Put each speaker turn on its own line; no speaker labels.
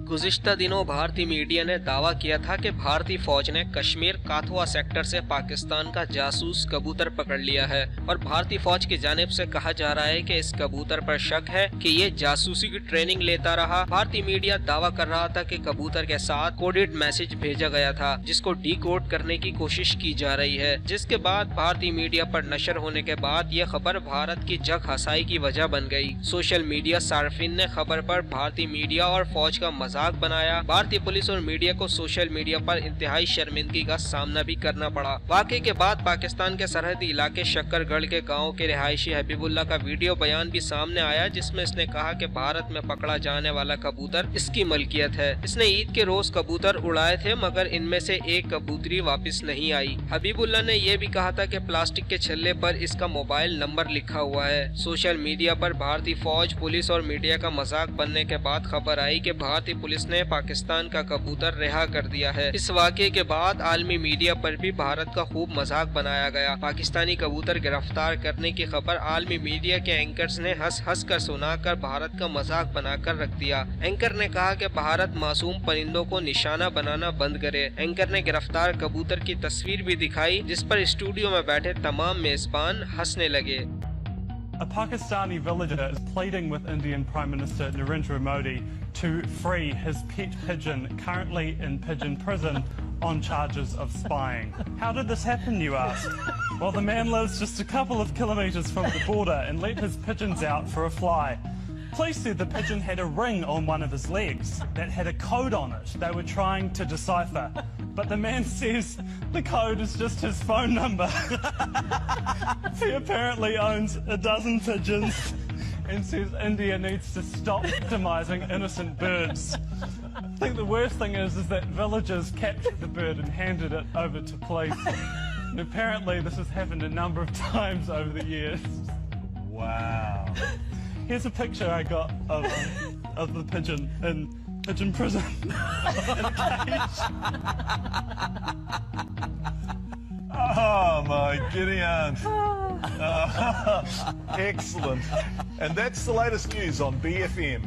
गुज़िश्ता दिनों भारतीय मीडिया ने दावा किया था कि भारतीय फौज ने कश्मीर काथुआ सेक्टर से पाकिस्तान का जासूस कबूतर पकड़ लिया है और भारतीय फौज की जानिब से कहा जा रहा है कि इस कबूतर पर शक है कि ये जासूसी की ट्रेनिंग लेता रहा। भारतीय मीडिया दावा कर रहा था कि कबूतर के साथ कोडेड मैसेज भेजा गया था जिसको डीकोड करने की कोशिश की जा रही है, जिसके बाद भारतीय मीडिया पर नशर होने के बाद ये खबर भारत की जग हसाई की वजह बन गई। सोशल मीडिया सार्फिन ने खबर पर भारतीय मीडिया और फौज का मजाक बनाया। भारतीय पुलिस और मीडिया को सोशल मीडिया पर इंतहाई शर्मिंदगी का सामना भी करना पड़ा। वाकई के बाद पाकिस्तान के सरहदी इलाके शक्करगढ़ के गांव के रिहायशी हबीबुल्लाह का वीडियो बयान भी सामने आया, जिसमें इसने कहा कि भारत में पकड़ा जाने वाला कबूतर इसकी मलकियत है। इसने ईद के रोज कबूतर उड़ाए थे मगर इनमें से एक कबूतरी वापस नहीं आई। हबीबुल्लाह ने यह भी कहा था कि प्लास्टिक के छल्ले पर इसका मोबाइल नंबर लिखा हुआ है। सोशल मीडिया पर भारतीय फौज, पुलिस और मीडिया का मजाक बनने के बाद खबर आई कि भारतीय पुलिस ने पाकिस्तान का कबूतर रिहा कर दिया है। इस वाक़े के बाद आलमी मीडिया पर भी भारत का खूब मजाक बनाया गया। पाकिस्तानी कबूतर गिरफ्तार करने की खबर आलमी मीडिया के एंकर्स ने हंस हंस कर सुनाकर भारत का मजाक बनाकर रख दिया। एंकर ने कहा कि भारत मासूम परिंदों को निशाना बनाना बंद करे। एंकर ने गिरफ्तार कबूतर की तस्वीर भी दिखाई, जिस पर स्टूडियो में बैठे तमाम मेजबान हंसने लगे।
A Pakistani villager is pleading with Indian Prime Minister Narendra Modi to free his pet pigeon currently in pigeon prison on charges of spying. How did this happen, you ask? Well, the man lives just a couple of kilometres from the border and let his pigeons out for a fly. Police said the pigeon had a ring on one of his legs that had a code on it they were trying to decipher. But the man says the code is just his phone number. He apparently owns a dozen pigeons and says India needs to stop victimizing innocent birds. I think the worst thing is that villagers captured the bird and handed it over to police. And apparently this has happened a number of times over the years.
Wow.
Here's a picture I got of the pigeon in pigeon prison. In a cage.
Oh my Gideon. Excellent. And that's the latest news on BFM.